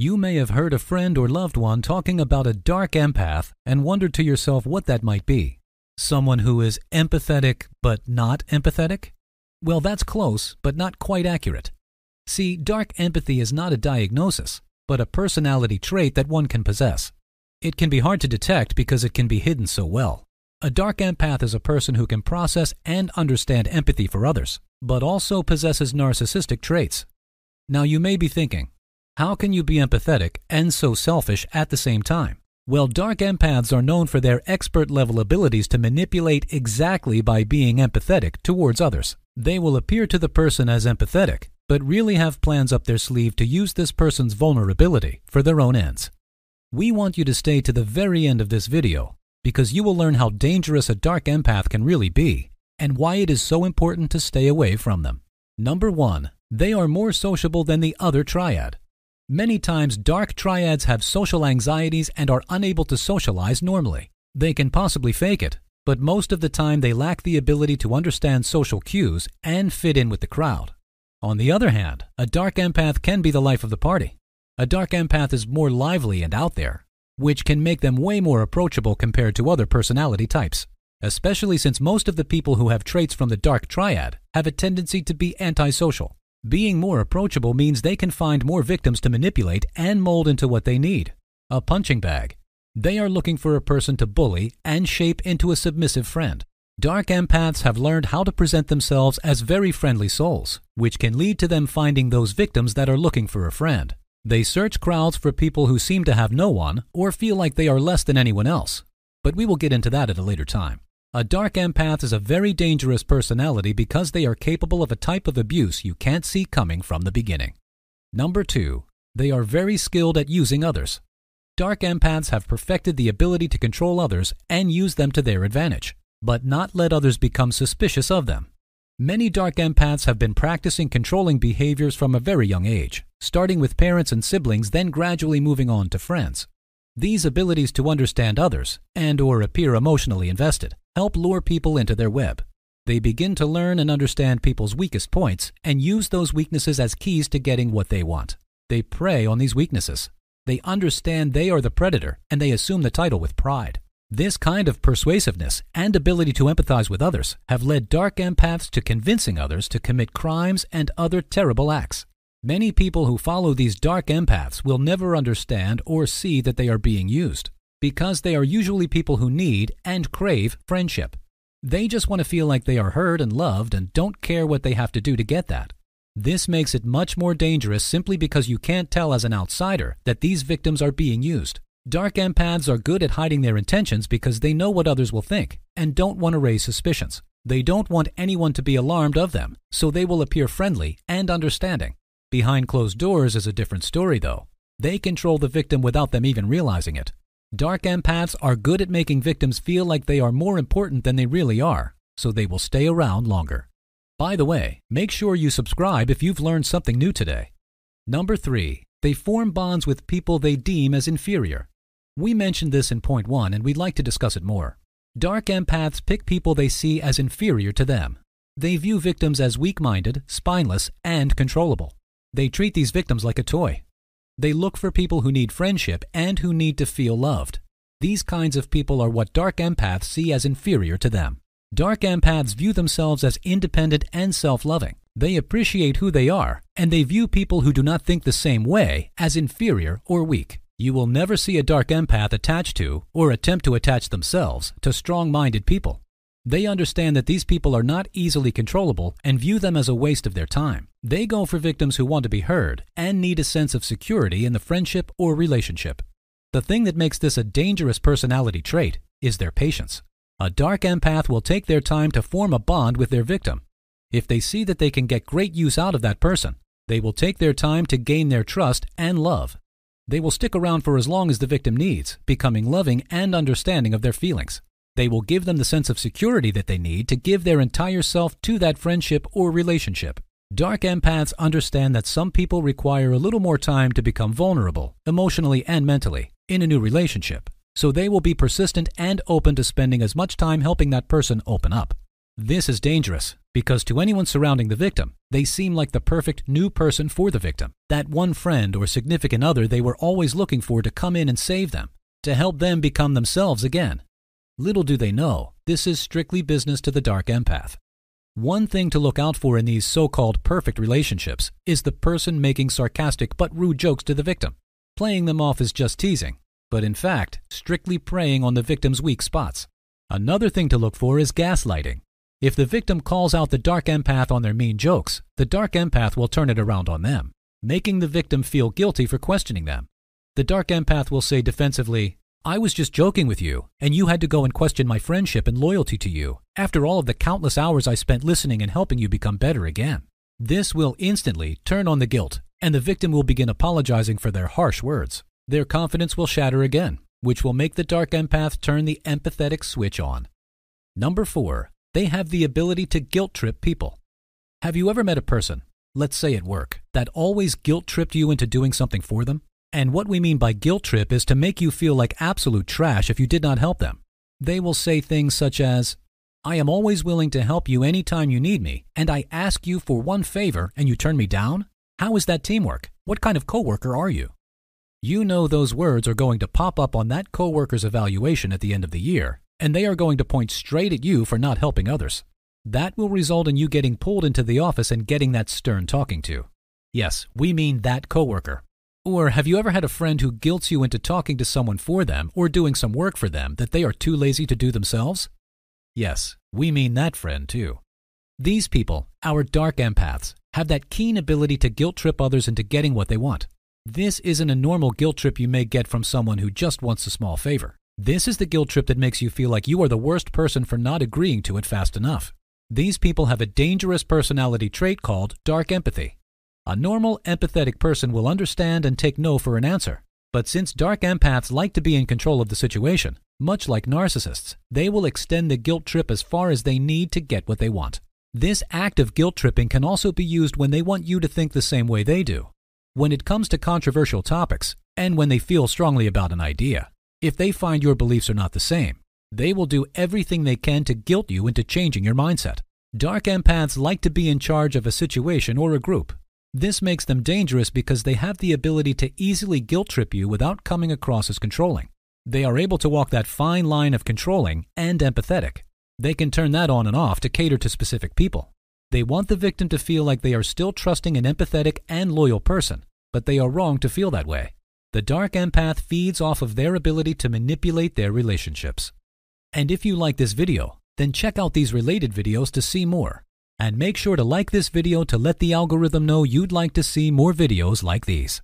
You may have heard a friend or loved one talking about a dark empath and wondered to yourself what that might be. Someone who is empathetic but not empathetic? Well, that's close, but not quite accurate. See, dark empathy is not a diagnosis, but a personality trait that one can possess. It can be hard to detect because it can be hidden so well. A dark empath is a person who can process and understand empathy for others, but also possesses narcissistic traits. Now you may be thinking, how can you be empathetic and so selfish at the same time? Well, dark empaths are known for their expert-level abilities to manipulate exactly by being empathetic towards others. They will appear to the person as empathetic, but really have plans up their sleeve to use this person's vulnerability for their own ends. We want you to stay to the very end of this video because you will learn how dangerous a dark empath can really be and why it is so important to stay away from them. Number 1. They are more sociable than the other triad. Many times, dark triads have social anxieties and are unable to socialize normally. They can possibly fake it, but most of the time they lack the ability to understand social cues and fit in with the crowd. On the other hand, a dark empath can be the life of the party. A dark empath is more lively and out there, which can make them way more approachable compared to other personality types, especially since most of the people who have traits from the dark triad have a tendency to be antisocial. Being more approachable means they can find more victims to manipulate and mold into what they need. A punching bag. They are looking for a person to bully and shape into a submissive friend. Dark empaths have learned how to present themselves as very friendly souls, which can lead to them finding those victims that are looking for a friend. They search crowds for people who seem to have no one or feel like they are less than anyone else. But we will get into that at a later time. A dark empath is a very dangerous personality because they are capable of a type of abuse you can't see coming from the beginning. Number 2. They are very skilled at using others. Dark empaths have perfected the ability to control others and use them to their advantage, but not let others become suspicious of them. Many dark empaths have been practicing controlling behaviors from a very young age, starting with parents and siblings, then gradually moving on to friends. These abilities to understand others and/or appear emotionally invested help lure people into their web. They begin to learn and understand people's weakest points and use those weaknesses as keys to getting what they want. They prey on these weaknesses. They understand they are the predator and they assume the title with pride. This kind of persuasiveness and ability to empathize with others have led dark empaths to convincing others to commit crimes and other terrible acts. Many people who follow these dark empaths will never understand or see that they are being used, because they are usually people who need and crave friendship. They just want to feel like they are heard and loved and don't care what they have to do to get that. This makes it much more dangerous simply because you can't tell as an outsider that these victims are being used. Dark empaths are good at hiding their intentions because they know what others will think and don't want to raise suspicions. They don't want anyone to be alarmed of them, so they will appear friendly and understanding. Behind closed doors is a different story, though. They control the victim without them even realizing it. Dark empaths are good at making victims feel like they are more important than they really are, so they will stay around longer. By the way, make sure you subscribe if you've learned something new today. Number 3. They form bonds with people they deem as inferior. We mentioned this in point 1 and we'd like to discuss it more. Dark empaths pick people they see as inferior to them. They view victims as weak-minded, spineless, and controllable. They treat these victims like a toy. They look for people who need friendship and who need to feel loved. These kinds of people are what dark empaths see as inferior to them. Dark empaths view themselves as independent and self-loving. They appreciate who they are, and they view people who do not think the same way as inferior or weak. You will never see a dark empath attach to or attempt to attach themselves to strong-minded people. They understand that these people are not easily controllable and view them as a waste of their time. They go for victims who want to be heard and need a sense of security in the friendship or relationship. The thing that makes this a dangerous personality trait is their patience. A dark empath will take their time to form a bond with their victim. If they see that they can get great use out of that person, they will take their time to gain their trust and love. They will stick around for as long as the victim needs, becoming loving and understanding of their feelings. They will give them the sense of security that they need to give their entire self to that friendship or relationship. Dark empaths understand that some people require a little more time to become vulnerable, emotionally and mentally, in a new relationship, so they will be persistent and open to spending as much time helping that person open up. This is dangerous because to anyone surrounding the victim, they seem like the perfect new person for the victim, that one friend or significant other they were always looking for to come in and save them, to help them become themselves again. Little do they know, this is strictly business to the dark empath. One thing to look out for in these so-called perfect relationships is the person making sarcastic but rude jokes to the victim, playing them off as just teasing, but in fact, strictly preying on the victim's weak spots. Another thing to look for is gaslighting. If the victim calls out the dark empath on their mean jokes, the dark empath will turn it around on them, making the victim feel guilty for questioning them. The dark empath will say defensively, "I was just joking with you, and you had to go and question my friendship and loyalty to you after all of the countless hours I spent listening and helping you become better again." This will instantly turn on the guilt, and the victim will begin apologizing for their harsh words. Their confidence will shatter again, which will make the dark empath turn the empathetic switch on. Number 4. They have the ability to guilt trip people. Have you ever met a person, let's say at work, that always guilt tripped you into doing something for them? And what we mean by guilt trip is to make you feel like absolute trash if you did not help them. They will say things such as, "I am always willing to help you anytime you need me, and I ask you for one favor and you turn me down? How is that teamwork? What kind of coworker are you?" You know those words are going to pop up on that coworker's evaluation at the end of the year, and they are going to point straight at you for not helping others. That will result in you getting pulled into the office and getting that stern talking to. Yes, we mean that coworker. Or have you ever had a friend who guilts you into talking to someone for them or doing some work for them that they are too lazy to do themselves? Yes, we mean that friend too. These people, our dark empaths, have that keen ability to guilt trip others into getting what they want. This isn't a normal guilt trip you may get from someone who just wants a small favor. This is the guilt trip that makes you feel like you are the worst person for not agreeing to it fast enough. These people have a dangerous personality trait called dark empathy. A normal, empathetic person will understand and take no for an answer. But since dark empaths like to be in control of the situation, much like narcissists, they will extend the guilt trip as far as they need to get what they want. This act of guilt tripping can also be used when they want you to think the same way they do. When it comes to controversial topics, and when they feel strongly about an idea, if they find your beliefs are not the same, they will do everything they can to guilt you into changing your mindset. Dark empaths like to be in charge of a situation or a group. This makes them dangerous because they have the ability to easily guilt trip you without coming across as controlling. They are able to walk that fine line of controlling and empathetic. They can turn that on and off to cater to specific people. They want the victim to feel like they are still trusting an empathetic and loyal person, but they are wrong to feel that way. The dark empath feeds off of their ability to manipulate their relationships. And if you like this video, then check out these related videos to see more. And make sure to like this video to let the algorithm know you'd like to see more videos like these.